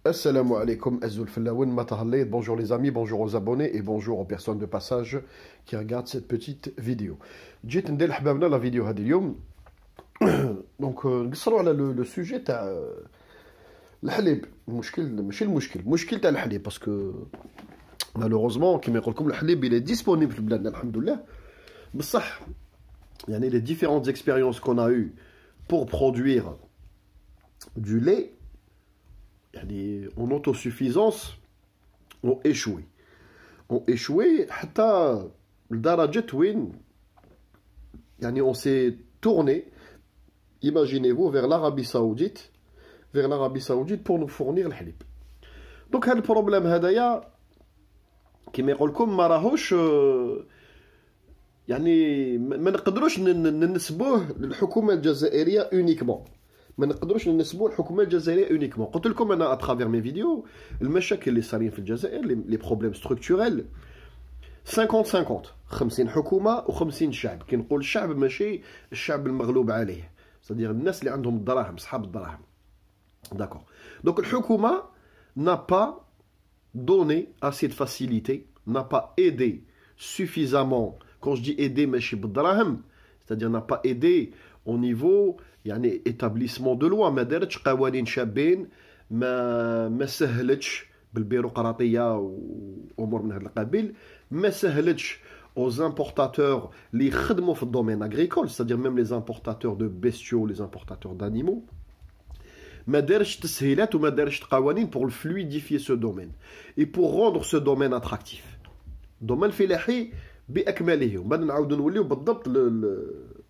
Assalamu alaikum, Azul Fellaoun Matahallet. Bonjour les amis, bonjour aux abonnés et bonjour aux personnes de passage qui regardent cette petite vidéo. J'ai tendé la vidéo hadiyum. Donc, le sujet تاع الحليب المشكل ماشي المشكل تاع الحليب parce que malheureusement كما يقول لكم الحليب il est disponible في بلادنا الحمد لله بصح يعني les différentes expériences qu'on a eues pour produire du lait en autosuffisance ont échoué. حتى لدرجة وين يعني on s'est tourné, imaginez-vous, vers l'Arabie Saoudite pour nous fournir le halib. Donc هذا البروبليم هذايا كما يقول لكم ما راهوش يعني ما نقدروش ننسبوه للحكومة الجزائرية uniquement. ما نقدروش ننسبوه للحكومة الجزائرية uniquement. قلت لكم انا اترافير مي فيديو المشاكل اللي صارين في الجزائر لي بروبليم ستركتوريل 50 50 حكومة و50 شعب. كي نقول الشعب ماشي الشعب المغلوب عليه، c'est-à-dire الناس اللي عندهم الدراهم، صحاب الدراهم. D'accord. Donc الحكومة n'a pas donné assez de facilité, n'a pas aidé suffisamment. Quand je dis aider ماشي بالدراهم، c'est-à-dire n'a pas aidé au niveau يعني établissement de loi. ما دارتش قوانين شابين، ما سهلتش بالبيروقراطيه وامور من هذا القبيل، ما سهلتش aux importateurs اللي يخدموا في الدومين agricole, c'est-à-dire même les importateurs de bestiaux, les importateurs d'animaux. ما دارش تسهيلات وما دارش قوانين pour fluidifier ce domaine et pour rendre ce domaine attractif. domaine الفلاحي باكمله. ومن نعاودوا نوليو بالضبط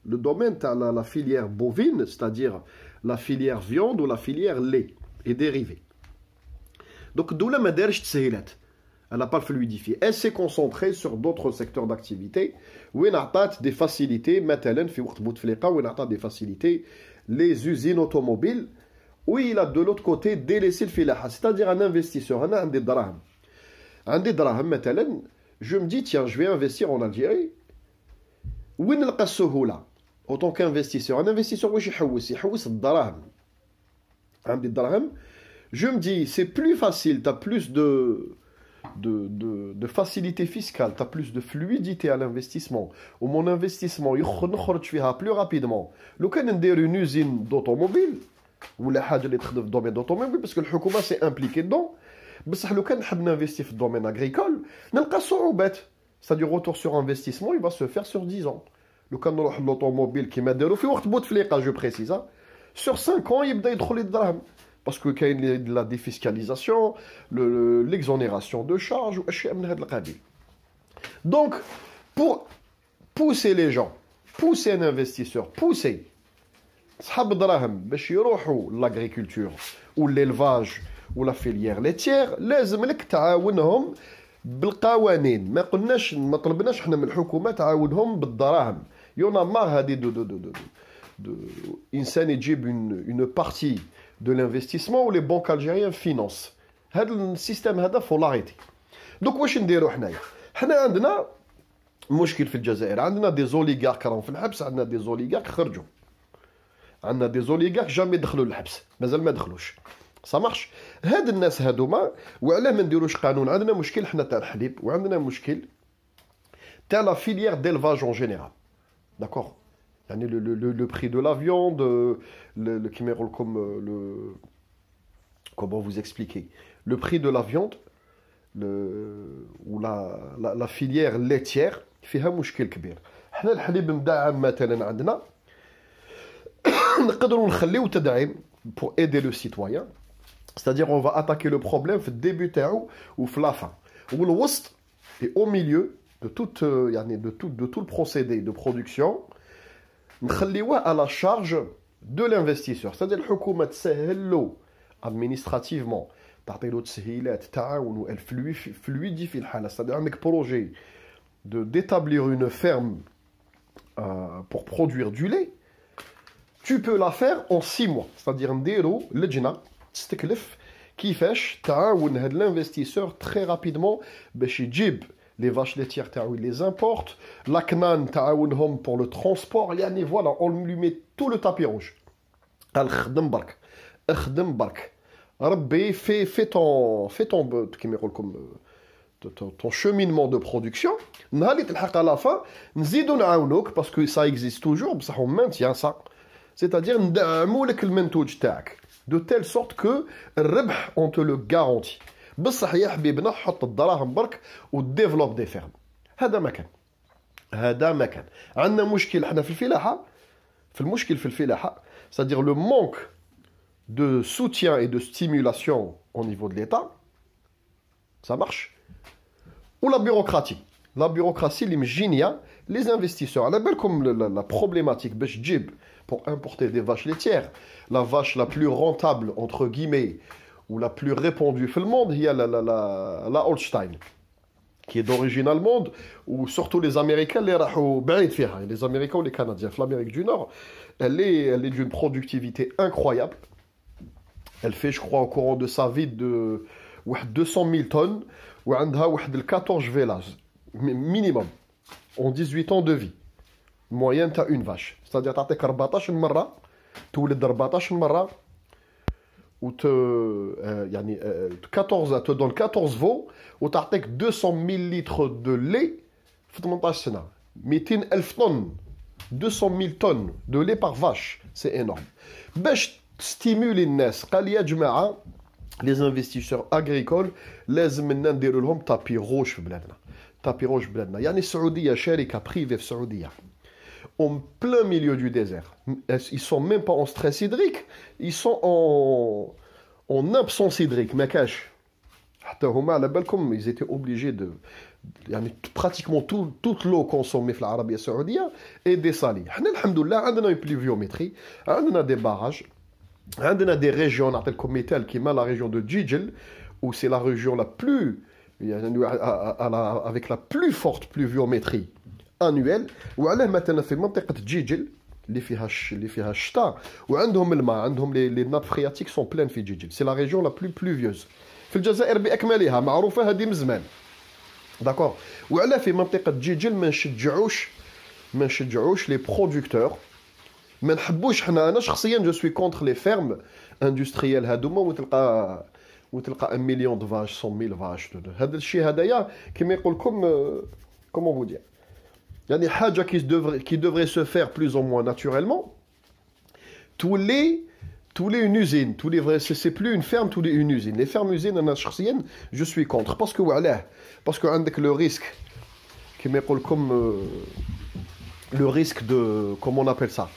le domaine تاع la filière bovine, c'est-à-dire la filière viande ou la filière lait et dérivés. Donc الدولة ما دارش تسهيلات. Elle n'a pas fluidifié. Elle s'est concentrée sur d'autres secteurs d'activité وين عطات des facilités. مثلا في وقت بوتفليقة وين عطات des facilités les usines automobiles où il a de l'autre côté délaissé الفلاحة. C'est-à-dire un investisseur. أنا عندي دراهم مثلا. Je me dis tiens je vais investir en Algérie. وين نلقى السهولة؟ autant qu'investisseur. Un investisseur واش يحوس الدراهم. عندي الدراهم. Je me dis c'est plus facile, tu as plus de facilité fiscale, tu as plus de fluidité à l'investissement. Ou mon investissement يخرج فيها plus rapidement. لو كان ندير une usine d'automobile ولا حاجة اللي تخدم في الدومين d'automobile parce que الحكومة s'est impliquée dedans. بصح لو كان نحب نinvestir في الدومين agricole نلقى صعوبات. C'est-à-dire retour sur investissement il va se faire sur 10 ans. لو كان نروح للautomobile كيما داروا في وقت بوتفليقة je précise, sur 5 ans يبدا يدخل الدراهم. Parce que quand il y a la défiscalisation, l'exonération de charges, donc, pour pousser les gens, pousser un investisseur, pousser l'agriculture ou l'élevage ou la filière laitière, لازم لك تعاونهم بالقوانين. ما طلبناش احنا من الحكومة تعاونهم بالدراهم. يونا مار هذه إنسان يجيب une partie de l'investissement où les banques algériennes financent. هذا السيستم هذا faut l'arrêter. Donc واش نديرو حنايا؟ حنا عندنا مشكل في الجزائر. عندنا دي زوليغارك راهم في الحبس، عندنا دي زوليغارك خرجوا، عندنا دي زوليغارك جامي دخلوا للحبس، مازال ما دخلوش. ça marche. هاد الناس هادوما وعلاه ما نديروش قانون؟ عندنا مشكل حنا تاع الحليب وعندنا مشكل تاع لا فيليère d'élevage en général. D'accord. Le prix de la viande, comment vous expliquer? Le prix de la viande, ou la filière laitière, فيها مشكل كبير. حنا الحليب مدعم مثلا عندنا نقدروا نخليو تدعيم pour aider le citoyen. C'est-à-dire on va attaquer le problème في الديبي تاعو وفي la fin. والوسط et au milieu de tout le procédé de production. نخليوه à la charge de l'investisseur. C'est-à-dire الحكومة تسهل له administrativement، تعطي له تسهيلات، تعاون، elle fluidifie الحالة. C'est-à-dire عندك projet d'établir une ferme pour produire du lait. Tu peux la faire en 6 mois. C'est-à-dire نديرو لجنة تستكلف كيفاش تعاون هاد l'investisseur très rapidement باش يجيب les vaches laitières, il les importe. L'aknan, pour le transport. Voilà, on lui met tout le tapis rouge. Al-Khdem Bark. Rabbi, ton cheminement de production. À la fin, parce que ça existe toujours, on maintient ça. C'est-à-dire, de telle sorte que on te le garantit. بصح يا حبيبنا حط الدراهم برك وديفلوب دي فيرم. هذا ما كان عندنا مشكل حنا في الفلاحه. في الفلاحه c'est-à-dire le manque de soutien et de stimulation au niveau de l'État, ça marche. Ou la bureaucratie اللي مجينيه les investisseurs. على بالكم la problématique باش تجيب pour importer des vaches laitières, la vache la plus rentable entre guillemets ou la plus répandue dans le monde, il y a la Holstein, qui est d'origine allemande, ou surtout les Américains, les Américains ou les Canadiens. L'Amérique du Nord, elle est d'une productivité incroyable. Elle fait, je crois, au courant de sa vie, de 200 000 tonnes, ou elle a 14 vélages, minimum, en 18 ans de vie. Moyenne, tu as une vache. C'est-à-dire, tu as 14 مرة, تولد 14 مرة, ou te 14 te donne 14 veaux ou t'artèque 200 000 litres de lait في 18 سنة 200 000 tonnes 200 000 tonnes de lait par vache, c'est énorme. باش stimuler الناس قال يا جماعة les investisseurs agricoles لازم نديروا لهم tapis rouge في بلادنا. tapis rouge في بلادنا يعني السعودية شركة بريفي في السعودية en plein milieu du désert. Ils sont même pas en stress hydrique, ils sont en absence hydrique. Mais cache. Ils étaient obligés de. Pratiquement toute l'eau consommée dans l'Arabie Saoudite est dessalée. Alhamdoulilah, on a une pluviométrie, on a des barrages, on a des régions, comme la région de Djidjel, où c'est la région la plus. Avec la plus forte pluviométrie annuel وعلاه مثلا في منطقه جيجل اللي فيها الشتاء وعندهم الماء عندهم لي ناب فرياتيك سون بلان في جيجل سي لا ريجيون لا بلو بلوفيوز في الجزائر باكملها معروفه هذه من زمان داكور وعلاه في منطقه جيجل ما نشجعوش لي برودكتور ما نحبوش حنا انا شخصيا جو سوي كونتر لي فيرم اندستريال هادوما وتلقى 1 مليون دو فاش 100 000 فاش هذا الشيء هذايا كما يقول لكم كومون فو دير Il y a des hajas qui devraient se faire plus ou moins naturellement. Tous les une usine, c'est plus une ferme, tous les une usine. Les fermes usines en Algérie, je suis contre. Parce que avec le risque, qui m'appelle comme le risque de, comment on appelle ça,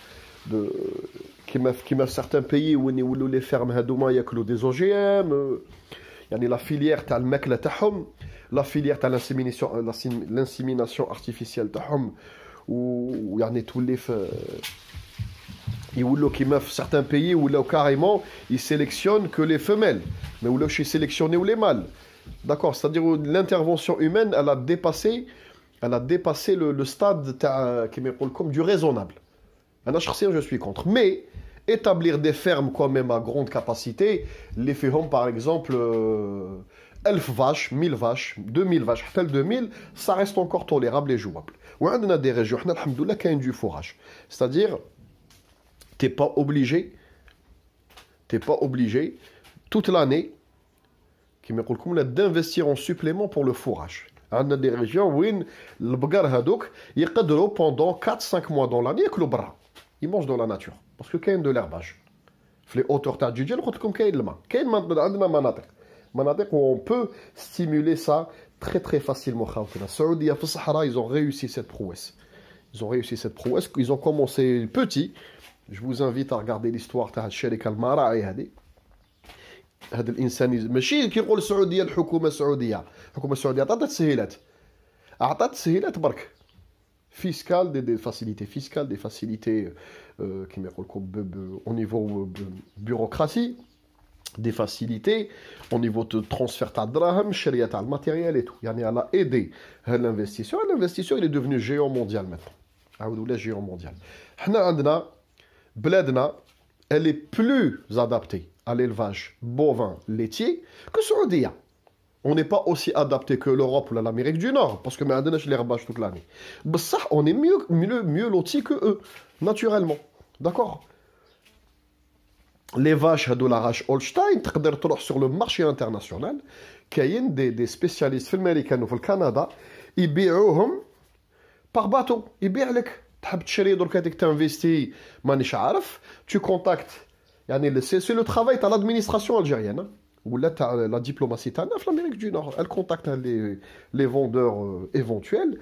qui m'a certains pays où les fermes hadouma y a que des OGM, la filière تاع الماكله تاعهم la filière تاع l'insémination artificielle تاعهم ويعني تولي في يولوا كيما في certains pays ولاو carrément ils sélectionnent que les femelles mais ولاوش يسيليكسيونيو les mâles d'accord c'est-à-dire l'intervention humaine elle a dépassé le stade تاع كيما يقول لكم du raisonnable. انا شخصيا je suis contre mais établir des fermes quand même à grande capacité, les fermes par exemple 1000 vaches, 1000 vaches, 2000 vaches, 2000, ça reste encore tolérable et jouable. On a des régions, alhamdoulilah, qui ont du fourrage. C'est-à-dire, t'es pas obligé toute l'année d'investir en supplément pour le fourrage. On a des régions où le bgar hadouk, ils peuvent pendant 4-5 mois dans l'année avec le bras. Ils mangent dans la nature. Parce que كاين de l'herbage. في les hauteurs تاع جيجل قلت لكم كاين الماء. كاين عندنا مناطق où on peut stimuler ça très très facilement. خاوتنا السعودية في الصحراء ils ont réussi cette prouesse. Ils ont commencé petit. Je vous invite à regarder l'histoire تاع الشركة المراعي هذه. هذا الإنسان ماشي كيقول السعودية الحكومة السعودية أعطت تسهيلات برك. Fiscales, des facilités fiscales, des facilités qui au niveau bureaucratie, des facilités au niveau de transfert de chariat al matériel et tout. Elle a aidé l'investisseur. L'investisseur il est devenu géant mondial maintenant. Géant mondial. Bledna, elle est plus adaptée à l'élevage bovin laitier que Saoudia. On n'est pas aussi adapté que l'Europe ou l'Amérique du Nord, parce que nous avons l'herbage toute l'année. Mais ça, on est mieux lotis que eux, naturellement. D'accord? لي فاش هادو لا راش اولشتاين تقدر تروح سور لو مارشي انترناسيونال، كاين دي سبيسياليست في الامريكان وفي الكندا يبيعوهم باغ باتو، يبيع لك. تحب تشري درك هذيك تانفيستي مانيش عارف، تو كونتاكت يعني سي لو ترافاي تاع لادمينستراسيون الجيريان ولا تاع لا ديبلوماسي تاعنا في الامريك دو نور. ال كونتاكت لي فوندور ايفونتويل،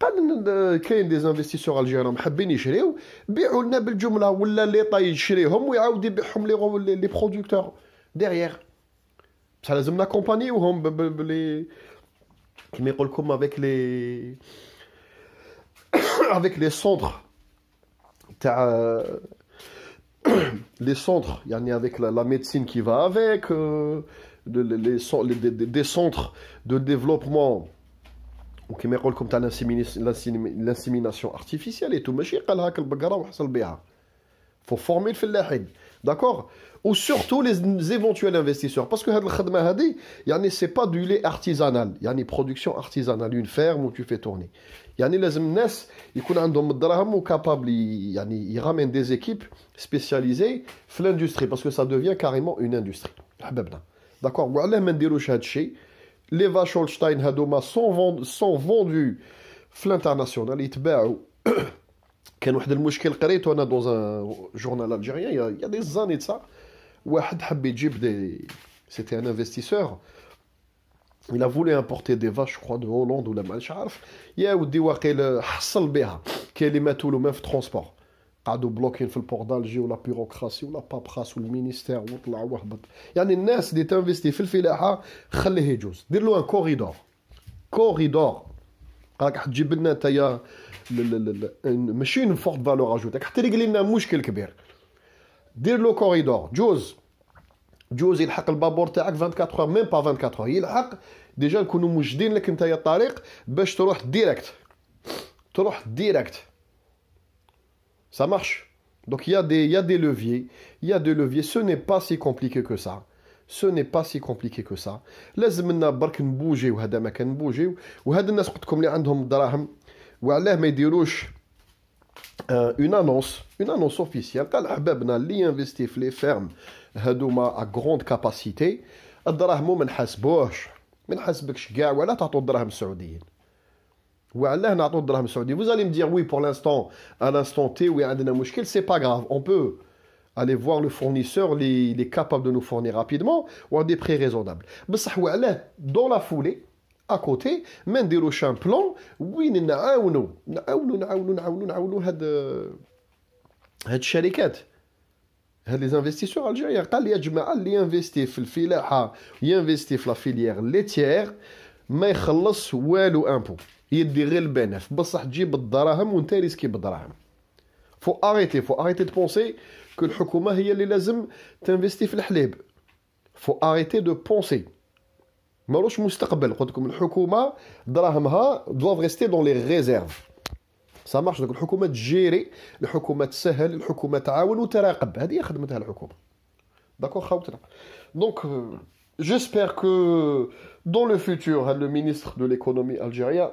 قال كاين دي انفستيسور الجيريان حابين يشريو، بيعوا لنا بالجمله، ولا ليطا يشريهم ويعاود يبيعهم لي برودكتور ديريير. بصح لازمنا كومبانيوهم بلي كيما يقول لكم افيك لي avec les centres les centres يعني avec la médecine qui va avec des centres de développement وكما يقول لكم تاع l'insémination artificielle et tout. ماشي قال هاك البقره وحصل بها، faut former الفلاحين d'accord. ou surtout les éventuels investisseurs parce que هاد الخدمه هادي يعني c'est pas du lait artisanal، يعني production artisanale une ferme où tu fais tourner. يعني لازم الناس يكون عندهم الدراهم وكابابل يعني يرامين دي زيكيب سبيسياليزي في الاندستري باسكو سا دوفيان كاريمون اون اندستري حبابنا داكور. وعلاه ما نديروش هاد الشيء؟ لي فاش هولشتاين هادوما سون فوندو في الانترناسيونال يتباعوا. كان واحد المشكل قريته انا دوز ان جورنال الجيريان يا دي زاني تاع واحد حب يجيب دي سيتي ان انفستيسور. Il a voulu importer des vaches, je crois, de Hollande ou la مانيش عارف. يا ودي واقيلا حصل بها، كاين اللي ماتوا له ما في ترونسبور، قعدوا بلوكين في البور دالجي ولا بيروقراسي ولا بابراس والمينيستير وطلع وهبط. يعني الناس اللي تنفيستي في الفلاحه خليه يجوز، دير له ان كوريدور. راك حتجيب لنا نتايا ماشي اون فورت فالور اجوتك، حتى يقلي لنا مشكل كبير. دير له كوريدور، جوز يلحق البابور تاعك 24 اور ميم با 24 يلحق ديجا نكونوا موجدين لك نتايا الطريق باش تروح ديريكت. Ça marche. Donc il y a des leviers, ce n'est pas si compliqué que ça. لازم لنا برك نبوجيو، هذا ما كنبوجيو. وهاد الناس قلت لكم اللي عندهم الدراهم وعلاه ما يديروش une annonce officielle قال احبابنا اللي ينفيستي في لي فيرم هادوما ا غروند كاباسيتي الدراهم ما نحاسبكش كاع، ولا تعطوا الدراهم السعوديين. وعلاه نعطوا الدراهم السعوديين؟ vous allez me dire oui pour l'instant à l'instant T oui عندنا مشكل، c'est pas grave, on peut aller voir le fournisseur il est capable de nous fournir rapidement ou à des prix raisonnables. بصح وعلاه dans la foulée à côté ما نديروش ان بلان وين نعاونوا هاد الشركات، هاد لي انفستيسور الجيريان. قال لي يا جماعه اللي ينفيستي في الفلاحه ينفيستي في لا فيليير ليتيير ما يخلص والو امبو، يدي غير البنف، بصح تجيب الدراهم وانت ريسكي بالدراهم. فو اريتي دو بونسي كو الحكومه هي اللي لازم تنفيستي في الحليب. فو اريتي دو بونسي مالوش مستقبل. قلت لكم الحكومه دراهمها دوف ريستي دون لي ريزيرف. سا مارش. دونك الحكومه تجيري، الحكومه تسهل، الحكومه تعاون وتراقب، هذه هي خدمتها الحكومه. داكور خوتنا. دونك j'espère que dans le futur le ministre de l'économie algérien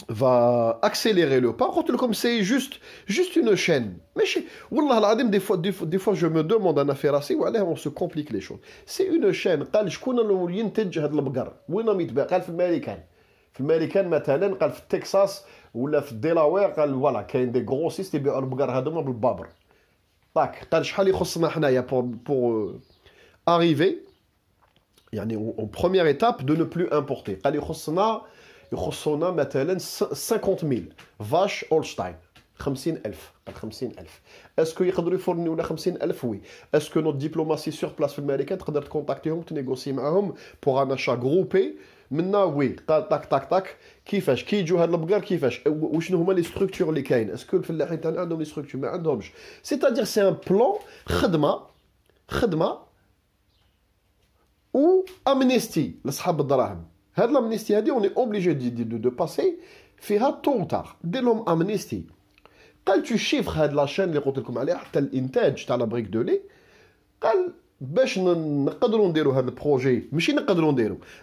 va accélérer le pas. قلت لكم c'est juste une chaîne. ماشي والله العظيم des fois je me demande انا في راسي وعلاه on se complique les choses. c'est une chaîne. قال شكون اللي ينتج هذا البقر وين يتباع؟ قال في الامريكان مثلا، قال في تكساس ولا في ديلاوير، قال فوالا كاين دي غروسيست يبيعوا البقر هذوما بالبابر. طاك قال شحال يخصنا حنايا pour arriver يعني en première étape de ne plus importer. قال يخصنا مثلا 50,000 فاش اولشتاين 50,000. قال 50,000 اسكو يقدروا يفورنيونا 50,000؟ وي. اسكو نوت ديبلوماسي سور بلاس في الامريكان تقدر تكونتاكتيهم تنيغوسي معاهم بوغ ان اشا جروبي منا؟ وي. قال طاك كيفاش كيجوا هاد البقر، كيفاش وشنو هما لي ستركتور اللي كاين، اسكو الفلاحين تاعنا عندهم لي ستركتور ما عندهمش. سيتادير سي ان بلان خدمه ou amnistie لاصحاب الدراهم. هاد الامنيستي هادي اوني اوبليجي دو باسي فيها تو و تار. دير لهم امنيستي. قال تو شيفر هاد لاشين اللي قلت لكم عليها حتى الانتاج تاع لا بريك دو لي. قال باش نقدروا نديروا هذا البروجي، ماشي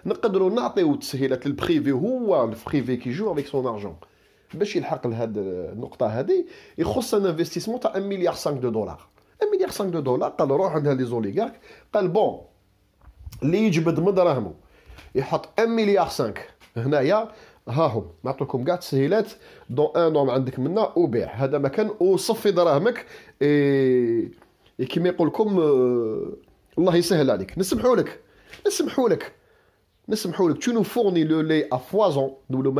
نقدروا نعطيو تسهيلات للبريفي، هو البريفي كي جو افيك سون ارجون باش يلحق لهاد النقطه هذه. يخص ان انفستيسمون تاع 1.5 مليار دولار. 1 مليار 5 دو دولار. قال روح عندها لي زوليغارك، قال بون اللي يجبد من دراهمو يحط 1 مليار 5 هنايا، ها هم نعطيكم كاع تسهيلات دون ان نوم عندك منا وبيع هذا مكان وصفي دراهمك. كيما يقول لكم الله يسهل عليك. نسمحوا لك tu nous fournis le lait à foison nous le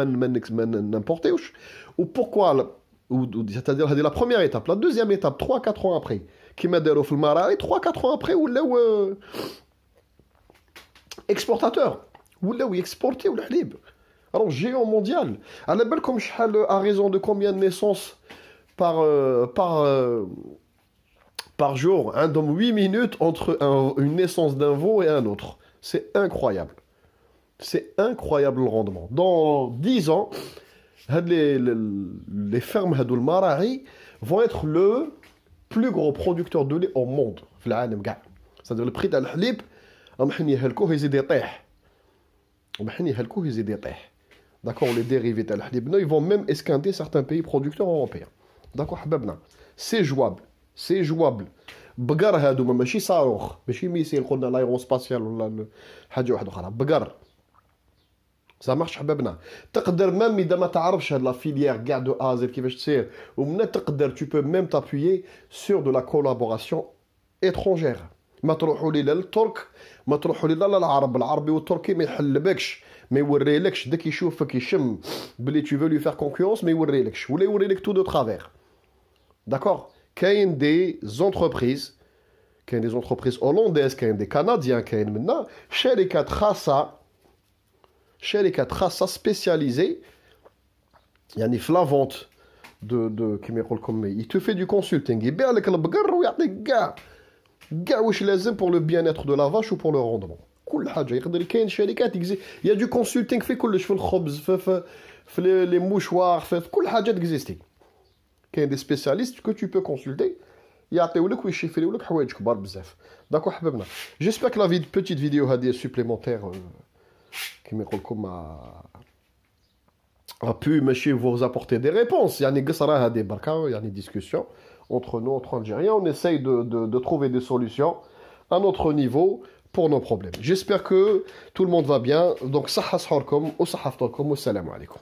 n'importeuش. ou pourquoi c'est-à-dire هذه la première étape. La deuxième étape 3-4 ans après كيما داروا في المراعي 3-4 ans après ولاو exportateur ولاو يكسبورتيو الحليب. Alors géant mondial. على بالكم شحال à raison de combien de naissances par jour, عندهم 8 minutes entre une naissance d'un veau et un autre. C'est incroyable. C'est incroyable le rendement. Dans 10 ans, les fermes هادو المراعي vont être le plus gros producteur de lait au monde في العالم كاع. C'est-à-dire le prix تاع الحليب راح يهلكوه يزيد يطيح. D'accord, les dérivés تاع الحليب ils vont même esquinter certains pays producteurs européens. D'accord حبابنا. C'est jouable. بقر هادو ماشي صاروخ، ماشي ميسيل قلنا لايرون سباسيال ولا حاجه واحده اخرى، بقر ça marche حبابنا. تقدر ميم اذا ما تعرفش هاد لا فيليير كاع دو ازر كيفاش تصير، ومن تقدر tu peux même t'appuyer sur de la collaboration étrangère. ما تروحوا لي للترك، ما تروحوا لي للعرب، العربي والتركي ما يحلبكش، ما يوريلكش، داك يشوفك يشم بلي tu veux lui faire concurrence ما يوريلكش، ولا يوريلك tout de travers. D'accord. كاين des entreprises hollandaises، كاين des canadiens، كاين منا شركات خاصة spécialisées يعني في la vente de كيما يقول لكم il te fait du consulting، يبيع لك البقر ويعطيك كاع واش لازم pour le bien-être de la vache ou pour le rendement. كل حاجة يقدر. كاين شركات il y a du consulting في كلش، في الخبز، في les mouchoirs، في كل حاجة تكزيستي. كاين دي سبيسياليست que tu peux consulter يعطيو لك ويشيفريو لك حوايج كبار بزاف. داكو حبابنا. جيسبر كو لا بيتيت فيديو هذه سوبليمونتير كيما يقول لكم a pu ماشي vous apporter des réponses. يعني قصرة هذه بركة، يعني discussion entre nous, entre Algériens. On essaye de trouver des solutions à notre niveau pour nos problèmes. J'espère que tout le monde va bien. Donc صحة سحوركم وصحة فطوركم والسلام عليكم.